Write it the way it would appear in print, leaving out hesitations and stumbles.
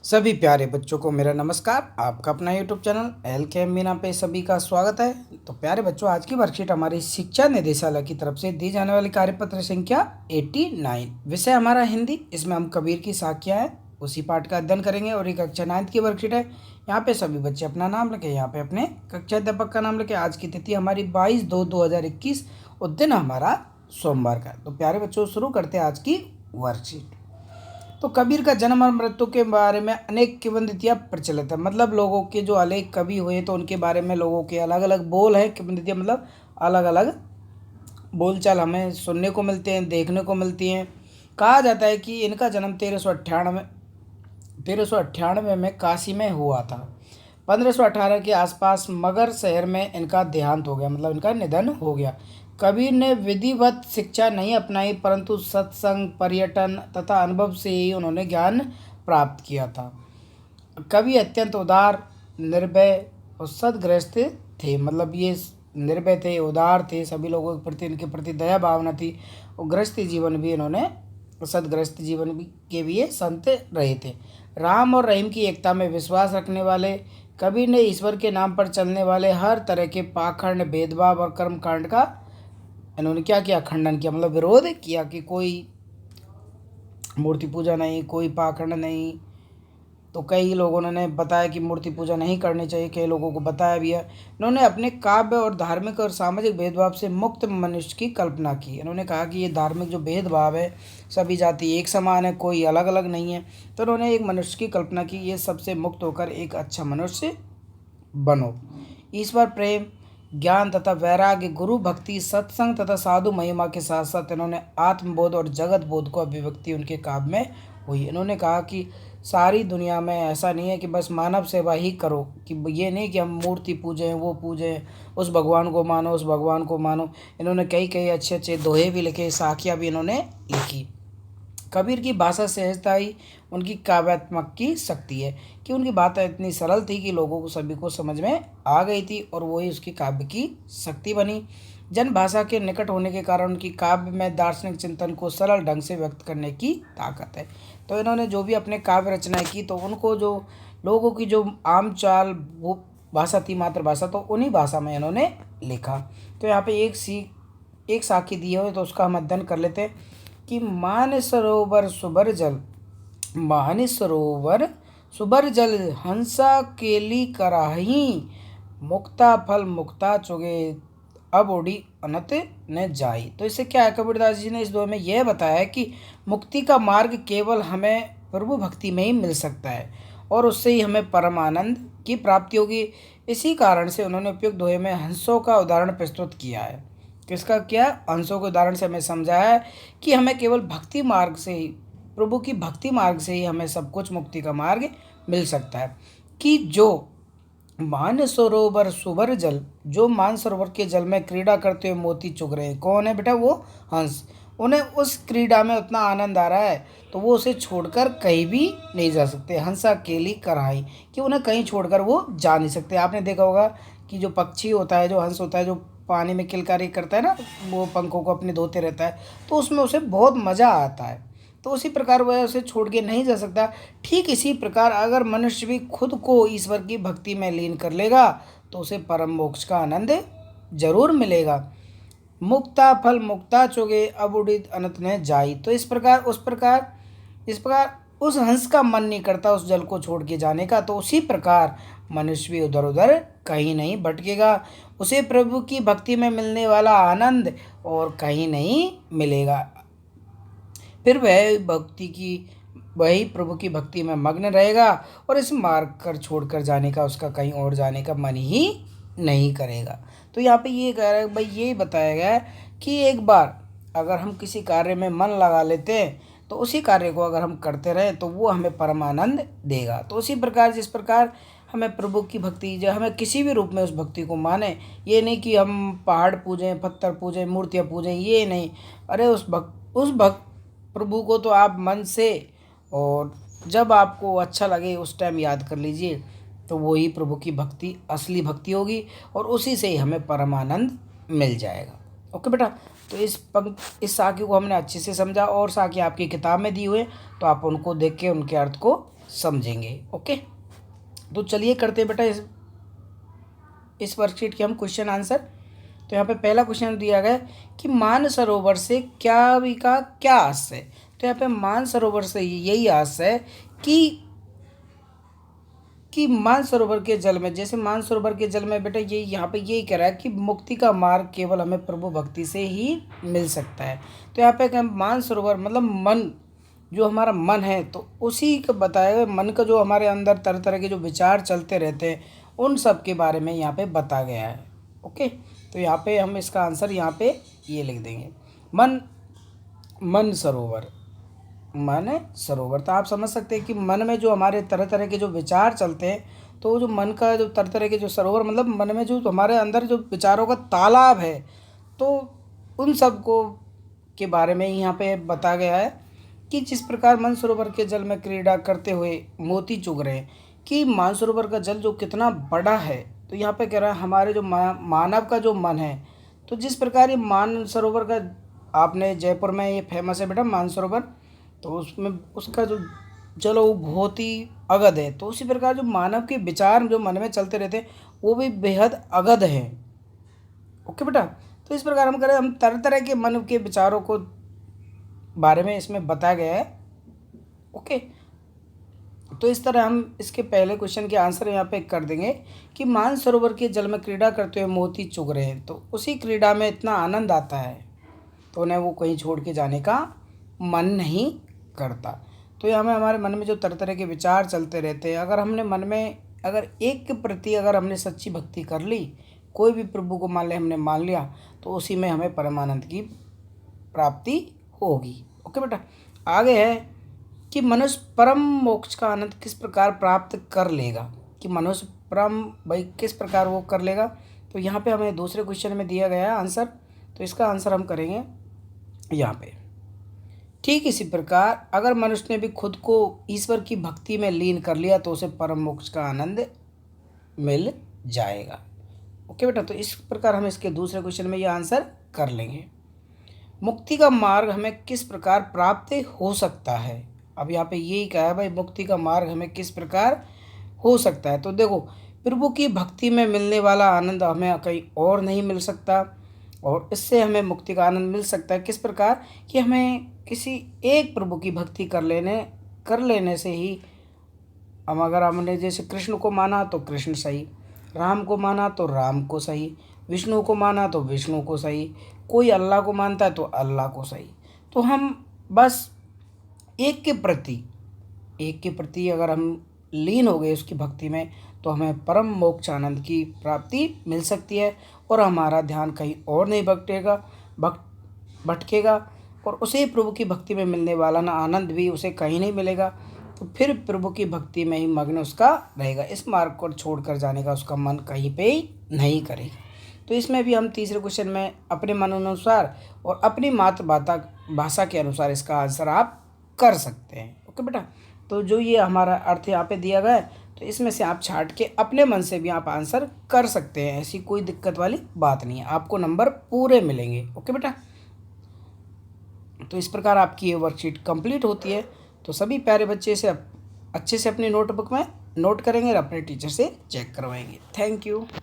सभी प्यारे बच्चों को मेरा नमस्कार। आपका अपना यूट्यूब चैनल एल के मीना पे सभी का स्वागत है। तो प्यारे बच्चों, आज की वर्कशीट हमारी शिक्षा निदेशालय की तरफ से दी जाने वाली कार्यपत्र संख्या 89, विषय हमारा हिंदी। इसमें हम कबीर की साखियाँ हैं उसी पाठ का अध्ययन करेंगे और ये कक्षा 9 की वर्कशीट है। यहाँ पे सभी बच्चे अपना नाम लिखे, यहाँ पे अपने कक्षा अध्यापक का नाम लिखे। आज की तिथि हमारी 22/2/2021 और दिन हमारा सोमवार का है। तो प्यारे बच्चों, शुरू करते हैं आज की वर्कशीट। तो कबीर का जन्म और मृत्यु के बारे में अनेक किंवदंतियाँ प्रचलित है। मतलब लोगों के जो अनेक कवि हुए तो उनके बारे में लोगों के अलग अलग बोल है। किंवदंतियाँ मतलब अलग अलग बोलचाल हमें सुनने को मिलते हैं, देखने को मिलती हैं। कहा जाता है कि इनका जन्म 1398 में काशी में हुआ था। 1518 के आसपास मगर शहर में इनका देहांत हो गया, मतलब इनका निधन हो गया। कबीर ने विधिवत शिक्षा नहीं अपनाई, परंतु सत्संग, पर्यटन तथा अनुभव से ही उन्होंने ज्ञान प्राप्त किया था। कवि अत्यंत उदार, निर्भय और सद्ग्रस्त थे। मतलब ये निर्भय थे, उदार थे, सभी लोगों के प्रति इनके प्रति दया भावना थी। और गृहस्थी जीवन भी इन्होंने सदग्रस्त जीवन भी के भी ये संत रहे थे। राम और रहीम की एकता में विश्वास रखने वाले कबीर ने ईश्वर के नाम पर चलने वाले हर तरह के पाखंड, भेदभाव और कर्मकांड का इन्होंने क्या किया, खंडन किया। मतलब विरोध किया कि कोई मूर्ति पूजा नहीं, कोई पाखंड नहीं। तो कई लोगों ने बताया कि मूर्ति पूजा नहीं करनी चाहिए, कई लोगों को बताया भी है। इन्होंने अपने काव्य और धार्मिक और सामाजिक भेदभाव से मुक्त मनुष्य की कल्पना की। इन्होंने कहा कि ये धार्मिक जो भेदभाव है, सभी जाति एक समान है, कोई अलग अलग नहीं है। तो उन्होंने एक मनुष्य की कल्पना की, ये सबसे मुक्त होकर एक अच्छा मनुष्य बनो। ईश्वर प्रेम, ज्ञान तथा वैराग्य, गुरु भक्ति, सत्संग तथा साधु महिमा के साथ साथ इन्होंने आत्मबोध और जगत बोध को अभिव्यक्ति उनके काव्य में हुई। इन्होंने कहा कि सारी दुनिया में ऐसा नहीं है कि बस मानव सेवा ही करो, कि ये नहीं कि हम मूर्ति पूजें, वो पूजें, उस भगवान को मानो, उस भगवान को मानो। इन्होंने कई कई अच्छे अच्छे दोहे भी लिखे, साखियाँ भी इन्होंने लिखी। कबीर की भाषा सहजता ही उनकी काव्यात्मक की शक्ति है कि उनकी बातें इतनी सरल थी कि लोगों को सभी को समझ में आ गई थी और वही उसकी काव्य की शक्ति बनी। जन भाषा के निकट होने के कारण उनकी काव्य में दार्शनिक चिंतन को सरल ढंग से व्यक्त करने की ताकत है। तो इन्होंने जो भी अपने काव्य रचनाएं की तो उनको जो लोगों की जो आम चाल वो भाषा थी, मातृभाषा, तो उन्हीं भाषा में इन्होंने लिखा। तो यहाँ पे एक साखी दी है तो उसका हम अध्ययन कर लेते हैं कि मानस सरोवर सुबर जल हंसा केली कराही, मुक्ता फल मुक्ता चुगे अब उड़ी अनत न जाई। तो इससे क्या है, कबीरदास जी ने इस दोहे में यह बताया है कि मुक्ति का मार्ग केवल हमें प्रभु भक्ति में ही मिल सकता है और उससे ही हमें परम आनंद की प्राप्ति होगी। इसी कारण से उन्होंने उपयुक्त दोहे में हंसों का उदाहरण प्रस्तुत किया है। किसका क्या, हंसों के उदाहरण से हमें समझाया है कि हमें केवल भक्ति मार्ग से ही, प्रभु की भक्ति मार्ग से ही हमें सब कुछ मुक्ति का मार्ग मिल सकता है। कि जो मानसरोवर सुबर जल, जो मानसरोवर के जल में क्रीड़ा करते हुए मोती चुग रहे हैं, कौन है बेटा, वो हंस। उन्हें उस क्रीड़ा में उतना आनंद आ रहा है तो वो उसे छोड़कर कहीं भी नहीं जा सकते। हंस अकेली कराई, कि उन्हें कहीं छोड़कर वो जा नहीं सकते। आपने देखा होगा कि जो पक्षी होता है, जो हंस होता है, जो पानी में किलकारी करता है ना, वो पंखों को अपने धोते रहता है, तो उसमें उसे बहुत मज़ा आता है। तो उसी प्रकार वह उसे छोड़ के नहीं जा सकता। ठीक इसी प्रकार अगर मनुष्य भी खुद को ईश्वर की भक्ति में लीन कर लेगा तो उसे परम मोक्ष का आनंद जरूर मिलेगा। मुक्ता फल मुक्ता चोगे अब उड़ित अनंत न जाई। तो इस प्रकार उस हंस का मन नहीं करता उस जल को छोड़ के जाने का, तो उसी प्रकार मनुष्य भी उधर उधर कहीं नहीं भटकेगा। उसे प्रभु की भक्ति में मिलने वाला आनंद और कहीं नहीं मिलेगा। फिर वही प्रभु की भक्ति में मग्न रहेगा और इस मार्ग कर छोड़कर जाने का, उसका कहीं और जाने का मन ही नहीं करेगा। तो यहाँ पे ये कह रहा है भाई, ये बताया गया है कि एक बार अगर हम किसी कार्य में मन लगा लेते हैं तो उसी कार्य को अगर हम करते रहें तो वो हमें परमानंद देगा। तो उसी प्रकार जिस प्रकार हमें प्रभु की भक्ति, जो हमें किसी भी रूप में उस भक्ति को माने, ये नहीं कि हम पहाड़ पूजें, पत्थर पूजें, मूर्तियाँ पूजें, ये नहीं। अरे उस प्रभु को तो आप मन से, और जब आपको अच्छा लगे उस टाइम याद कर लीजिए, तो वही प्रभु की भक्ति असली भक्ति होगी और उसी से ही हमें परमानंद मिल जाएगा। ओके बेटा, तो इस साखी को हमने अच्छे से समझा और साखी आपकी किताब में दी हुई है, तो आप उनको देख के उनके अर्थ को समझेंगे। ओके, तो चलिए करते हैं बेटा इस वर्कशीट के हम क्वेश्चन आंसर। तो यहाँ पे पहला क्वेश्चन दिया गया है कि मानसरोवर से क्या आशय है। तो यहाँ पे मानसरोवर से यही आशय है कि मानसरोवर के जल में, जैसे मानसरोवर के जल में बेटा ये यहाँ पे यही कह रहा है कि मुक्ति का मार्ग केवल हमें प्रभु भक्ति से ही मिल सकता है। तो यहाँ पे मानसरोवर मतलब मन, जो हमारा मन है, तो उसी का बताया गया, मन का जो हमारे अंदर तरह तरह के जो विचार चलते रहते हैं उन सब के बारे में यहाँ पे बताया गया है। ओके, तो यहाँ पे हम इसका आंसर यहाँ पे ये लिख देंगे, मन सरोवर। तो आप समझ सकते हैं कि मन में जो हमारे तरह तरह के जो विचार चलते हैं, तो वो जो मन का जो तरह तरह के जो सरोवर मतलब मन में जो हमारे अंदर जो विचारों का तालाब है, तो उन सब को के बारे में यहाँ पे बताया गया है कि जिस प्रकार मानसरोवर के जल में क्रीड़ा करते हुए मोती चुग रहे हैं, कि मानसरोवर का जल जो कितना बड़ा है। तो यहाँ पे कह रहा है हमारे जो मानव का जो मन है, तो जिस प्रकार ये मानसरोवर का, आपने जयपुर में ये फेमस है बेटा मानसरोवर, तो उसमें उसका जो जल वो बहुत ही अगध है। तो उसी प्रकार जो मानव के विचार जो मन में चलते रहते हैं वो भी बेहद अगध हैं। ओके बेटा, तो इस प्रकार हम करें, हम तरह तरह के मन के विचारों को बारे में इसमें बताया गया है। ओके, तो इस तरह हम इसके पहले क्वेश्चन के आंसर यहाँ पे कर देंगे कि मानसरोवर के जल में क्रीड़ा करते हुए मोती चुग रहे हैं, तो उसी क्रीड़ा में इतना आनंद आता है तो उन्हें वो कहीं छोड़ के जाने का मन नहीं करता। तो ये हमारे मन में जो तरह तरह के विचार चलते रहते हैं, अगर हमने मन में अगर एक के प्रति अगर हमने सच्ची भक्ति कर ली, कोई भी प्रभु को मान ले हमने मान लिया, तो उसी में हमें परमानंद की प्राप्ति होगी। ओके बेटा, आगे है कि मनुष्य परम मोक्ष का आनंद किस प्रकार प्राप्त कर लेगा, कि मनुष्य परम भाई किस प्रकार वो कर लेगा। तो यहाँ पे हमें दूसरे क्वेश्चन में दिया गया है आंसर, तो इसका आंसर हम करेंगे यहाँ पे। ठीक इसी प्रकार अगर मनुष्य ने भी खुद को ईश्वर की भक्ति में लीन कर लिया तो उसे परम मोक्ष का आनंद मिल जाएगा। ओके बेटा, तो इस प्रकार हम इसके दूसरे क्वेश्चन में ये आंसर कर लेंगे। मुक्ति का मार्ग हमें किस प्रकार प्राप्त हो सकता है। अब यहाँ पे यही कहा है भाई, मुक्ति का मार्ग हमें किस प्रकार हो सकता है। तो देखो, प्रभु की भक्ति में मिलने वाला आनंद हमें कहीं और नहीं मिल सकता, और इससे हमें मुक्ति का आनंद मिल सकता है किस प्रकार, कि हमें किसी एक प्रभु की भक्ति कर लेने से ही हम, अगर हमने जैसे कृष्ण को माना तो कृष्ण सही, राम को माना तो राम को सही, विष्णु को माना तो विष्णु को सही, कोई अल्लाह को मानता है तो अल्लाह को सही। तो हम बस एक के प्रति अगर हम लीन हो गए उसकी भक्ति में, तो हमें परम मोक्ष आनंद की प्राप्ति मिल सकती है, और हमारा ध्यान कहीं और नहीं भटकेगा, और उसे प्रभु की भक्ति में मिलने वाला ना आनंद भी उसे कहीं नहीं मिलेगा। तो फिर प्रभु की भक्ति में ही मग्न उसका रहेगा, इस मार्ग को छोड़कर जाने का उसका मन कहीं पे ही नहीं करेगा। तो इसमें भी हम तीसरे क्वेश्चन में अपने मन अनुसार और अपनी मातृभाषा के अनुसार इसका आंसर आप कर सकते हैं। ओके बेटा, तो जो ये हमारा अर्थ यहाँ पे दिया गया है, तो इसमें से आप छाट के अपने मन से भी आप आंसर कर सकते हैं, ऐसी कोई दिक्कत वाली बात नहीं है, आपको नंबर पूरे मिलेंगे। ओके बेटा, तो इस प्रकार आपकी ये वर्कशीट कंप्लीट होती है। तो सभी प्यारे बच्चे इसे अच्छे से अपनी नोटबुक में नोट करेंगे और अपने टीचर से चेक करवाएंगे। Thank you.